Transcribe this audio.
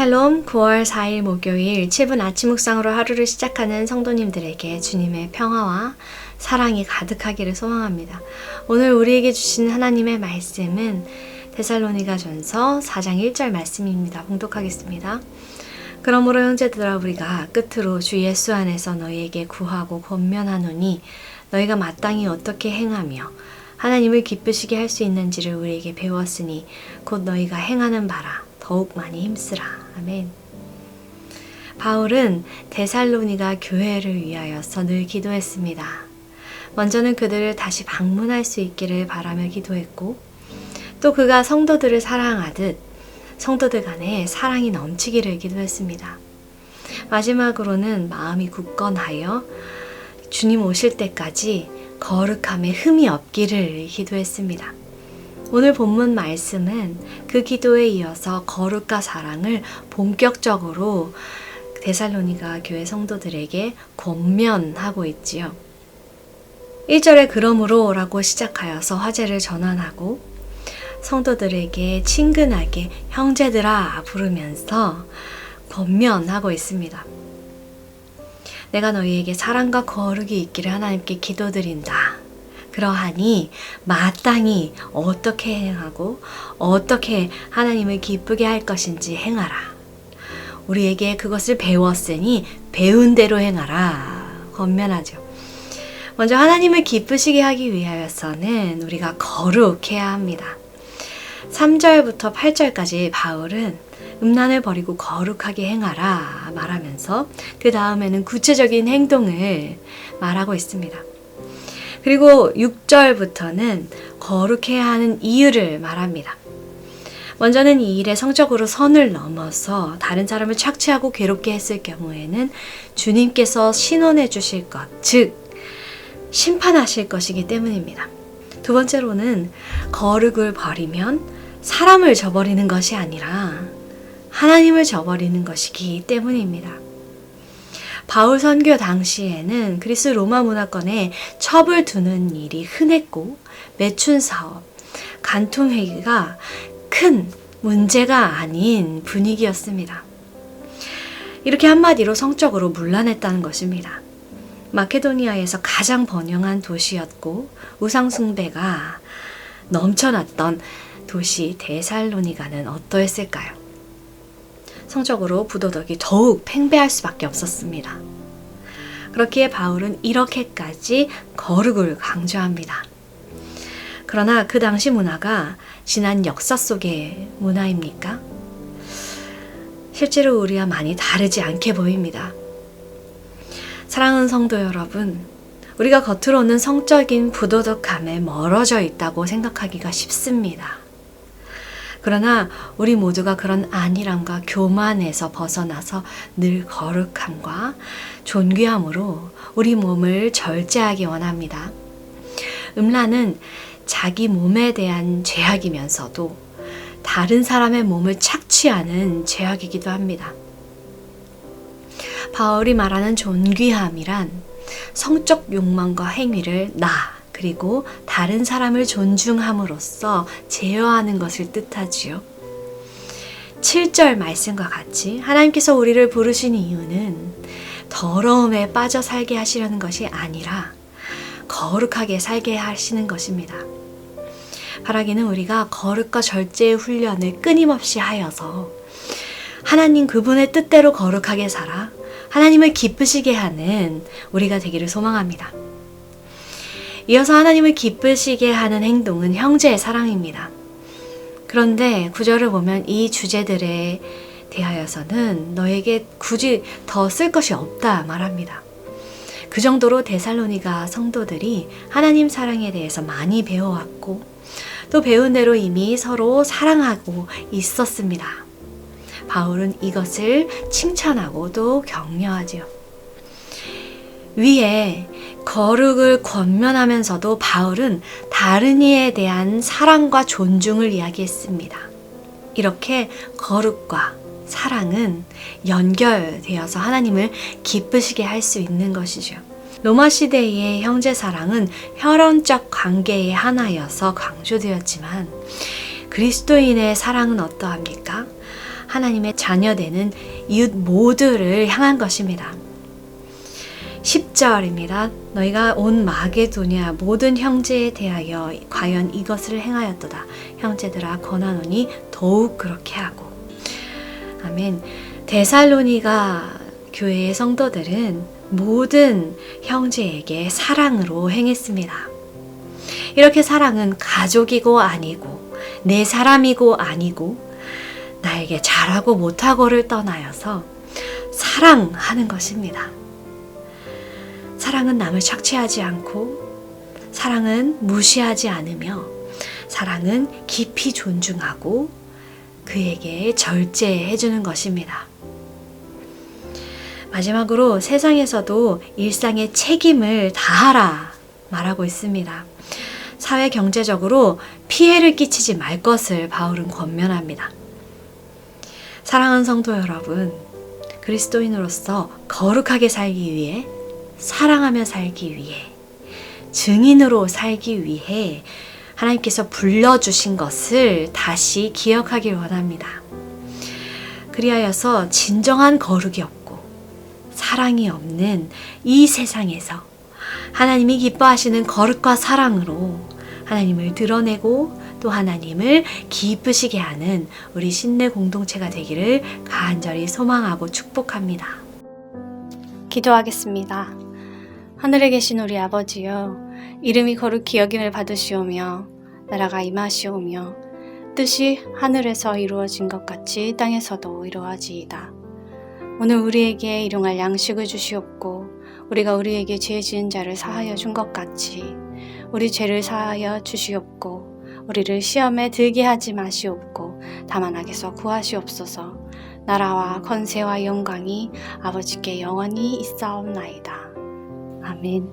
샬롬 9월 4일 목요일 7분 아침 묵상으로 하루를 시작하는 성도님들에게 주님의 평화와 사랑이 가득하기를 소망합니다. 오늘 우리에게 주신 하나님의 말씀은 데살로니가전서 4장 1절 말씀입니다. 봉독하겠습니다. 그러므로 형제들아 우리가 끝으로 주 예수 안에서 너희에게 구하고 권면하노니 너희가 마땅히 어떻게 행하며 하나님을 기쁘시게 할 수 있는지를 우리에게 배웠으니 곧 너희가 행하는 바라 더욱 많이 힘쓰라. 아멘. 바울은 데살로니가 교회를 위하여서 늘 기도했습니다. 먼저는 그들을 다시 방문할 수 있기를 바라며 기도했고 또 그가 성도들을 사랑하듯 성도들 간에 사랑이 넘치기를 기도했습니다. 마지막으로는 마음이 굳건하여 주님 오실 때까지 거룩함에 흠이 없기를 기도했습니다. 오늘 본문 말씀은 그 기도에 이어서 거룩과 사랑을 본격적으로 데살로니가 교회 성도들에게 권면하고 있지요. 1절에 그러므로 라고 시작하여서 화제를 전환하고 성도들에게 친근하게 형제들아 부르면서 권면하고 있습니다. 내가 너희에게 사랑과 거룩이 있기를 하나님께 기도드린다. 그러하니 마땅히 어떻게 행하고 어떻게 하나님을 기쁘게 할 것인지 행하라. 우리에게 그것을 배웠으니 배운 대로 행하라. 권면하죠. 먼저 하나님을 기쁘시게 하기 위하여서는 우리가 거룩해야 합니다. 3절부터 8절까지 바울은 음란을 버리고 거룩하게 행하라 말하면서 그 다음에는 구체적인 행동을 말하고 있습니다. 그리고 6절부터는 거룩해야 하는 이유를 말합니다. 먼저는 이 일에 성적으로 선을 넘어서 다른 사람을 착취하고 괴롭게 했을 경우에는 주님께서 신원해 주실 것, 즉 심판하실 것이기 때문입니다. 두 번째로는 거룩을 버리면 사람을 저버리는 것이 아니라 하나님을 저버리는 것이기 때문입니다. 바울 선교 당시에는 그리스 로마 문화권에 첩을 두는 일이 흔했고 매춘 사업, 간통회의가 큰 문제가 아닌 분위기였습니다. 이렇게 한마디로 성적으로 문란했다는 것입니다. 마케도니아에서 가장 번영한 도시였고 우상숭배가 넘쳐났던 도시 데살로니가는 어떠했을까요? 성적으로 부도덕이 더욱 팽배할 수밖에 없었습니다. 그렇기에 바울은 이렇게까지 거룩을 강조합니다. 그러나 그 당시 문화가 지난 역사 속의 문화입니까? 실제로 우리와 많이 다르지 않게 보입니다. 사랑하는 성도 여러분, 우리가 겉으로는 성적인 부도덕함에 멀어져 있다고 생각하기가 쉽습니다. 그러나 우리 모두가 그런 안일함과 교만에서 벗어나서 늘 거룩함과 존귀함으로 우리 몸을 절제하기 원합니다. 음란은 자기 몸에 대한 죄악이면서도 다른 사람의 몸을 착취하는 죄악이기도 합니다. 바울이 말하는 존귀함이란 성적 욕망과 행위를 그리고 다른 사람을 존중함으로써 제어하는 것을 뜻하지요. 7절 말씀과 같이 하나님께서 우리를 부르신 이유는 더러움에 빠져 살게 하시려는 것이 아니라 거룩하게 살게 하시는 것입니다. 바라기는 우리가 거룩과 절제의 훈련을 끊임없이 하여서 하나님 그분의 뜻대로 거룩하게 살아 하나님을 기쁘시게 하는 우리가 되기를 소망합니다. 이어서 하나님을 기쁘시게 하는 행동은 형제의 사랑입니다. 그런데 구절을 보면 이 주제들에 대하여서는 너에게 굳이 더 쓸 것이 없다 말합니다. 그 정도로 데살로니가 성도들이 하나님 사랑에 대해서 많이 배워왔고 또 배운 대로 이미 서로 사랑하고 있었습니다. 바울은 이것을 칭찬하고 또 격려하지요. 위에 거룩을 권면하면서도 바울은 다른 이에 대한 사랑과 존중을 이야기했습니다. 이렇게 거룩과 사랑은 연결되어서 하나님을 기쁘시게 할 수 있는 것이죠. 로마 시대의 형제 사랑은 혈연적 관계의 하나여서 강조되었지만 그리스도인의 사랑은 어떠합니까? 하나님의 자녀되는 이웃 모두를 향한 것입니다. 10절입니다. 너희가 온 마게도냐 모든 형제에 대하여 과연 이것을 행하였도다. 형제들아 권하노니 더욱 그렇게 하고. 아멘. 데살로니가 교회의 성도들은 모든 형제에게 사랑으로 행했습니다. 이렇게 사랑은 가족이고 아니고 내 사람이고 아니고 나에게 잘하고 못하고를 떠나여서 사랑하는 것입니다. 사랑은 남을 착취하지 않고, 사랑은 무시하지 않으며, 사랑은 깊이 존중하고 그에게 절제해주는 것입니다. 마지막으로 세상에서도 일상의 책임을 다하라 말하고 있습니다. 사회 경제적으로 피해를 끼치지 말 것을 바울은 권면합니다. 사랑하는 성도 여러분, 그리스도인으로서 거룩하게 살기 위해, 사랑하며 살기 위해, 증인으로 살기 위해 하나님께서 불러주신 것을 다시 기억하길 원합니다. 그리하여서 진정한 거룩이 없고 사랑이 없는 이 세상에서 하나님이 기뻐하시는 거룩과 사랑으로 하나님을 드러내고 또 하나님을 기쁘시게 하는 우리 신내 공동체가 되기를 간절히 소망하고 축복합니다. 기도하겠습니다. 하늘에 계신 우리 아버지여, 이름이 거룩히 여김을 받으시오며 나라가 임하시오며 뜻이 하늘에서 이루어진 것 같이 땅에서도 이루어지이다. 오늘 우리에게 일용할 양식을 주시옵고 우리가 우리에게 죄 지은 자를 사하여 준 것 같이 우리 죄를 사하여 주시옵고 우리를 시험에 들게 하지 마시옵고 다만 악에서 구하시옵소서. 나라와 권세와 영광이 아버지께 영원히 있사옵나이다. 아멘.